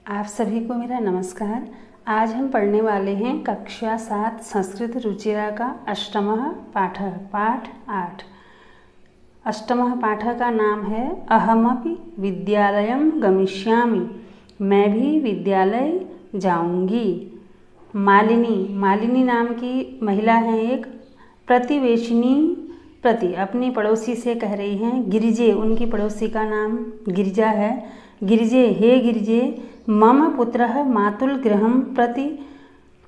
आप सभी को मेरा नमस्कार। आज हम पढ़ने वाले हैं कक्षा 7 संस्कृत रुचिरा का अष्टमः पाठः पाठ 8। अष्टमः पाठः का नाम है अहमपि विद्यालयं गमिष्यामि, मैं भी विद्यालय जाऊंगी। मालिनी नाम की महिला हैं एक। प्रतिवेशिनी प्रति अपनी पड़ोसी से कह रही हैं। गिरिजे उनकी पड़ोसी का नाम गिरिजा है। गिरिजे हे गिरिजे मम पुत्रः मातुल गृहं प्रति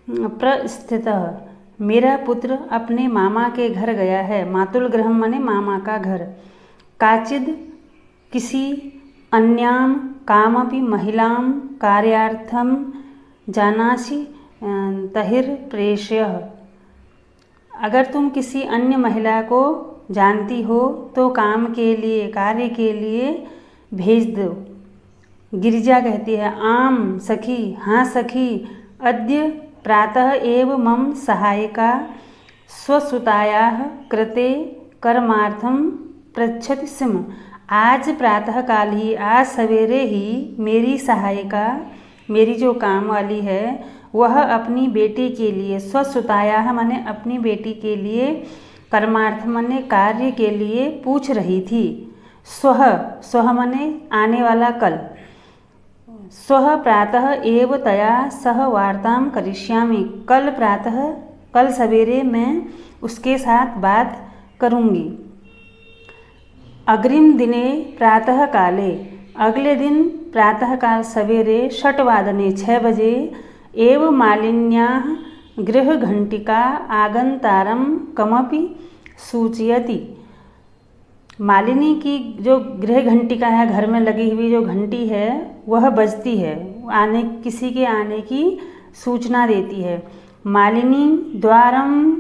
प्रस्थितः, मेरा पुत्र अपने मामा के घर गया है। मातुल गृहं माने मामा का घर। काचिद किसी अन्याम कामपि महिलां कार्यार्थं जानासि तहिर प्रेषयः, अगर तुम किसी अन्य महिला को जानती हो तो काम के लिए कार्य के लिए भेज दो। गिरिजा कहती है आम सखी, हाँ सखी, अद्य प्रातः एव मम सहायिका स्वसुतायाः कृते कर्मार्थं पृच्छति स्म, आज प्रातःकाल ही, आज सवेरे ही मेरी सहायिका, मेरी जो काम वाली है, वह अपनी बेटी के लिए, स्वसुतायाः माने अपनी बेटी के लिए, कर्मार्थ माने कार्य के लिए पूछ रही थी। स्वः माने आने वाला कल। स्वः प्रातः एव तया सह वार्तां करिष्यामि, कल सवेरे मैं उसके साथ बात करूँगी। अग्रिम दिने प्रातः काले, अगले दिन प्रातःकाल सवेरे 6 बजे एव मालिन्याः गृहघंटिका आगंतारं कमपि सूचयति, मालिनी की जो गृह घंटिका है, घर में लगी हुई जो घंटी है, वह बजती है, किसी के आने की सूचना देती है। मालिनी द्वारम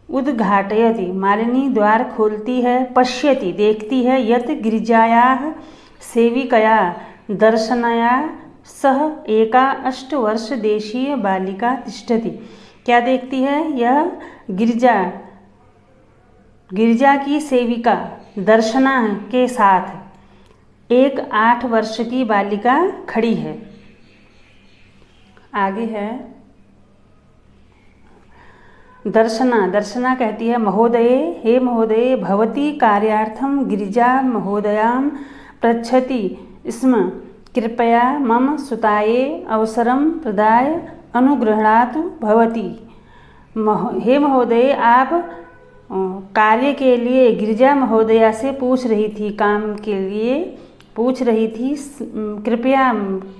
उद्घाटयति, मालिनी द्वार खोलती है। पश्यति देखती है। यत् गिरिजायाः सेविकया दर्शनया सह एका 8 वर्ष देशीय बालिका तिष्ठति, क्या देखती है? यह गिरिजा की सेविका दर्शना के साथ एक 8 वर्ष की बालिका खड़ी है। आगे है दर्शना कहती है महोदये, हे महोदये, भवती कार्यार्थं गिरिजा महोदयां पृच्छति स्म, कृपया मम सुताये अवसरं प्रदाय अनुगृह्णातु भवती। हे महोदय, आप कार्य के लिए गिरिजा महोदया से पूछ रही थी, काम के लिए पूछ रही थी,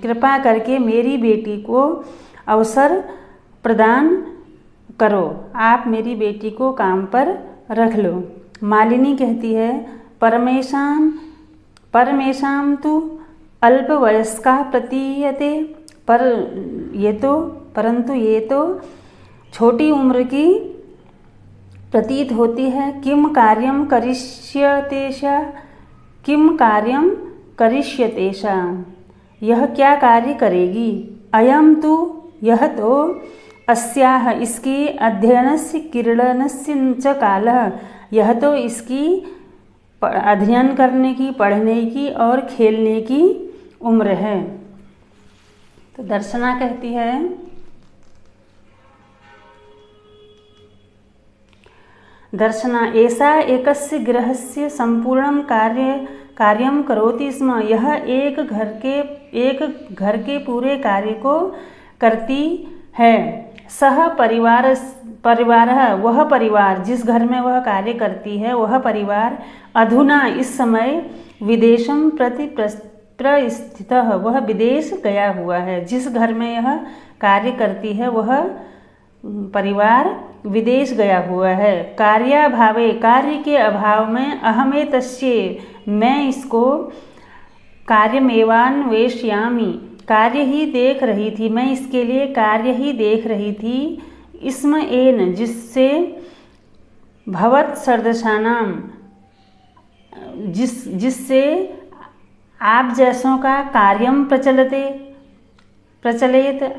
कृपा करके मेरी बेटी को अवसर प्रदान करो, आप मेरी बेटी को काम पर रख लो। मालिनी कहती है परमेशां तु अल्पवयस्का प्रतीयते, परंतु ये तो छोटी उम्र की प्रतीत होती है। किम कार्यं करिष्यतेषा, यह क्या कार्य करेगी? अयम तु, यह तो, अस्याह इसकी, अध्ययनस्य क्रीडनस्य च कालः, यह तो इसकी अध्ययन करने की, पढ़ने की और खेलने की उम्र है। तो दर्शना कहती है दर्शना एषा एकस्य गृहस्य संपूर्णं कार्यं करोति स्म, यह एक घर के पूरे कार्य को करती है। सह परिवार वह परिवार, जिस घर में वह कार्य करती है, वह परिवार अधुना इस समय विदेशं प्रति प्रस्थितः, वह विदेश गया हुआ है। जिस घर में यह कार्य करती है वह परिवार विदेश गया हुआ है। कार्याभावे, कार्य के अभाव में, अहमेतस्य, मैं इसको, कार्यमेवान्वेष्यामि, कार्य ही देख रही थी, मैं इसके लिए कार्य ही देख रही थी। स्म एन, जिससे, भवत् सदृशानां, जिससे आप जैसों का कार्यम प्रचलित,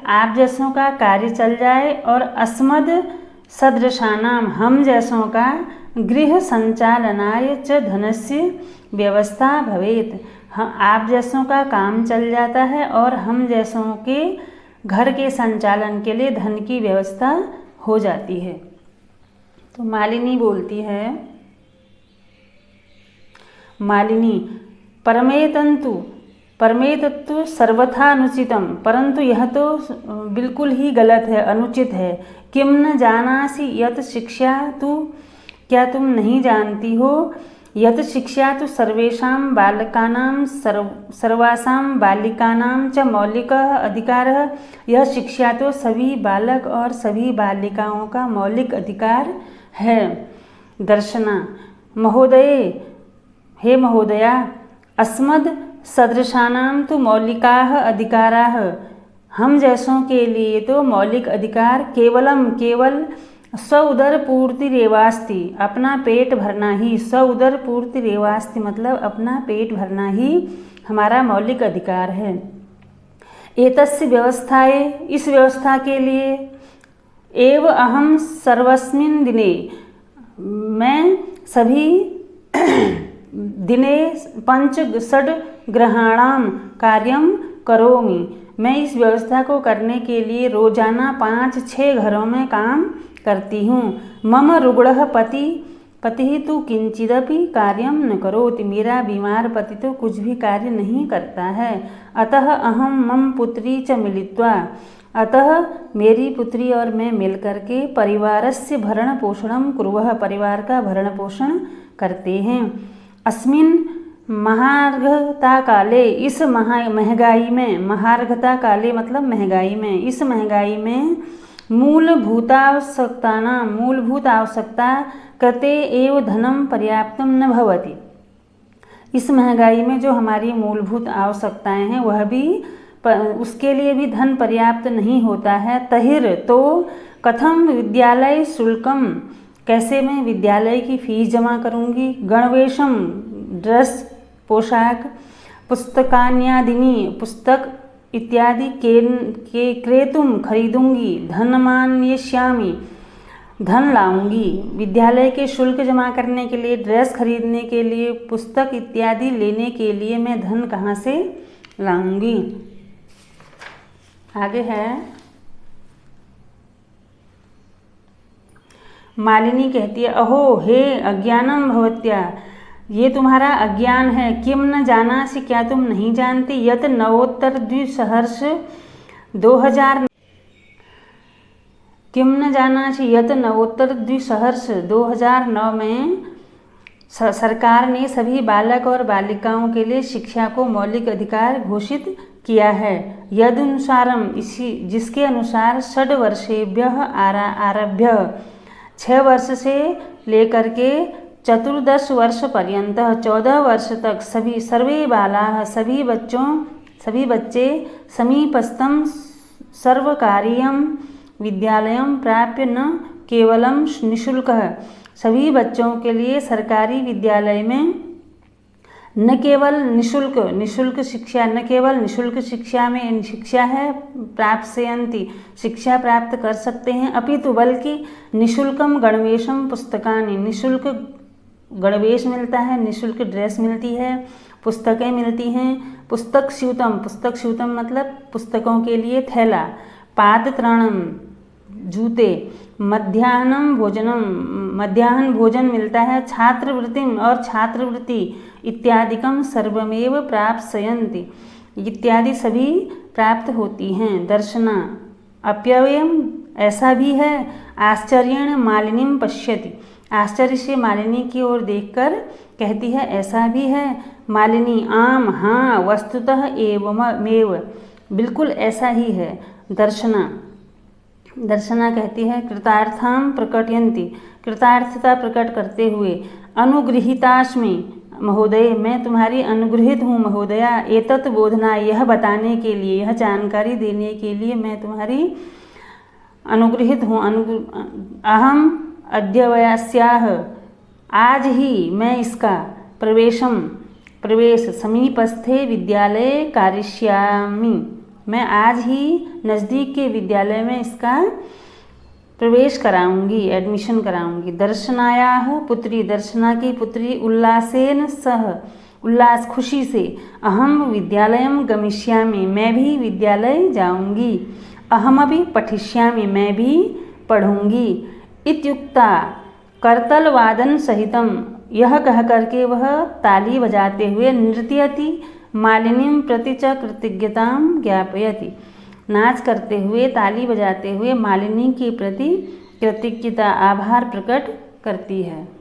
आप जैसों का कार्य चल जाए, और अस्मद सदृशानाम, हम जैसों का गृह संचालनाय च धनस्य व्यवस्था भवेत, आप जैसों का काम चल जाता है और हम जैसों के घर के संचालन के लिए धन की व्यवस्था हो जाती है। तो मालिनी बोलती है, मालिनी परमे तत्व सर्वथा अनुचितम, परंतु यह तो बिल्कुल ही गलत है, अनुचित है। किम न जानासि यत शिक्षा तु, क्या तुम नहीं जानती हो, यत शिक्षा तो सर्वेषां बालकानां सर्वासां बालिकानां च मौलिकः अधिकारः, यह शिक्षा तो सभी बालक और सभी बालिकाओं का मौलिक अधिकार है। दर्शना महोदये, हे महोदया, अस्मद् सदृशानां तो मौलिकाः अधिकाराः, हम जैसों के लिए तो मौलिक अधिकार केवल स्व उदर पूर्ति रेवास्ति, अपना पेट भरना ही, स्व उदर पूर्ति रेवास्ति मतलब अपना पेट भरना ही हमारा मौलिक अधिकार है। एतस्य व्यवस्थाए, इस व्यवस्था के लिए, एव अहम सर्वस्मिन् दिने, मैं सभी दिने पंच षड ग्रहाणाम कार्यम करोमि, मैं इस व्यवस्था को करने के लिए रोजाना 5-6 घरों में काम करती हूँ। मम रुग्णः पति तो किंचिदपि कार्यम न करोति, मेरा बीमार पति तो कुछ भी कार्य नहीं करता है। अतः अहम मम पुत्री च मिलित्वा, अतः मेरी पुत्री और मैं मिलकर के परिवारस्य भरण पोषणं कुर्वः, परिवार का भरण पोषण करते हैं। अस्मिन् महार्घता काले, इस महंगाई में, महार्घता काले मतलब महंगाई में, इस महंगाई में मूलभूत आवश्यकता कृते एव धनम पर्याप्तम न भवति, इस महंगाई में जो हमारी मूलभूत आवश्यकताएं हैं वह भी, उसके लिए भी धन पर्याप्त नहीं होता है। तहिर तो कथम विद्यालय शुल्कम, कैसे मैं विद्यालय की फीस जमा करूंगी। गणवेशम ड्रेस पोशाक, पुस्तकान्यादिनी पुस्तक इत्यादि के क्रेतुम खरीदूंगी, धनमान्यष्यामि धन लाऊंगी। विद्यालय के शुल्क जमा करने के लिए, ड्रेस खरीदने के लिए, पुस्तक इत्यादि लेने के लिए मैं धन कहाँ से लाऊंगी। आगे है, मालिनी कहती है, अहो हे अज्ञानम भवत्या, ये तुम्हारा अज्ञान है। किम न जानासि, क्या तुम नहीं जानती, यत नवोत्तर द्विसहर्ष 2000, किम न जानासि यत नवोत्तर द्विसहर्ष 2009 में सरकार ने सभी बालक और बालिकाओं के लिए शिक्षा को मौलिक अधिकार घोषित किया है। यदनुसारम, इसी जिसके अनुसार 6 वर्षेभ्यः आरभ्य, 6 वर्ष से लेकर के 14 वर्ष पर्यंत 14 वर्ष तक सर्वे बालाः, सभी बच्चे समीपस्थं सर्वकारीयं विद्यालयं प्राप्य न केवलम निःशुल्कः, सभी बच्चों के लिए सरकारी विद्यालय में न केवल निःशुल्क शिक्षा, न केवल निःशुल्क शिक्षा में शिक्षा है प्राप्स्यन्ति, शिक्षा प्राप्त कर सकते हैं, अपितु बल्कि निःशुल्कम गणवेशम पुस्तकानि, निःशुल्क गणवेश मिलता है, निःशुल्क ड्रेस मिलती है, पुस्तकें मिलती हैं। पुस्तक स्यूतम मतलब पुस्तकों के लिए थैला। पादत्राणम जूते। मध्याह्न भोजन मिलता है। छात्रवृत्तिम और छात्रवृत्ति इत्यादिकम सर्वमेव प्राप्स्यन्ति, इत्यादि सभी प्राप्त होती हैं। दर्शना अप्ययम, ऐसा भी है। आश्चर्येण मालिनीम पश्यति, आश्चर्य से मालिनी की ओर देखकर कहती है ऐसा भी है। मालिनी आम, हाँ, वस्तुतः एवमेव, बिल्कुल ऐसा ही है। दर्शना कहती है कृतार्थां प्रकटयन्ति, कृतार्थता प्रकट करते हुए। अनुगृहीतास्मि महोदय, मैं तुम्हारी अनुगृहित हूँ महोदया। एतत् बोधना, यह बताने के लिए, यह जानकारी देने के लिए मैं तुम्हारी अनुगृहित हूँ। अहम अद्यवस्याः, आज ही मैं इसका प्रवेश समीपस्थे विद्यालय कारिष्यामि, मैं आज ही नज़दीक के विद्यालय में इसका प्रवेश कराऊंगी, एडमिशन कराऊंगी। दर्शनायाः पुत्री, दर्शना की पुत्री उल्लासेन सह, उल्लास खुशी से अहम विद्यालयं गमिष्यामि, मैं भी विद्यालय जाऊंगी। अहमपि पठिष्यामि, मैं भी पढ़ूंगी। इत्युक्ता करतलवादन सहितम, यह कह करके वह ताली बजाते हुए नृत्यति मालिनीं प्रति च कृतज्ञतां ज्ञापयति, नाच करते हुए ताली बजाते हुए मालिनी के प्रति कृतज्ञता आभार प्रकट करती है।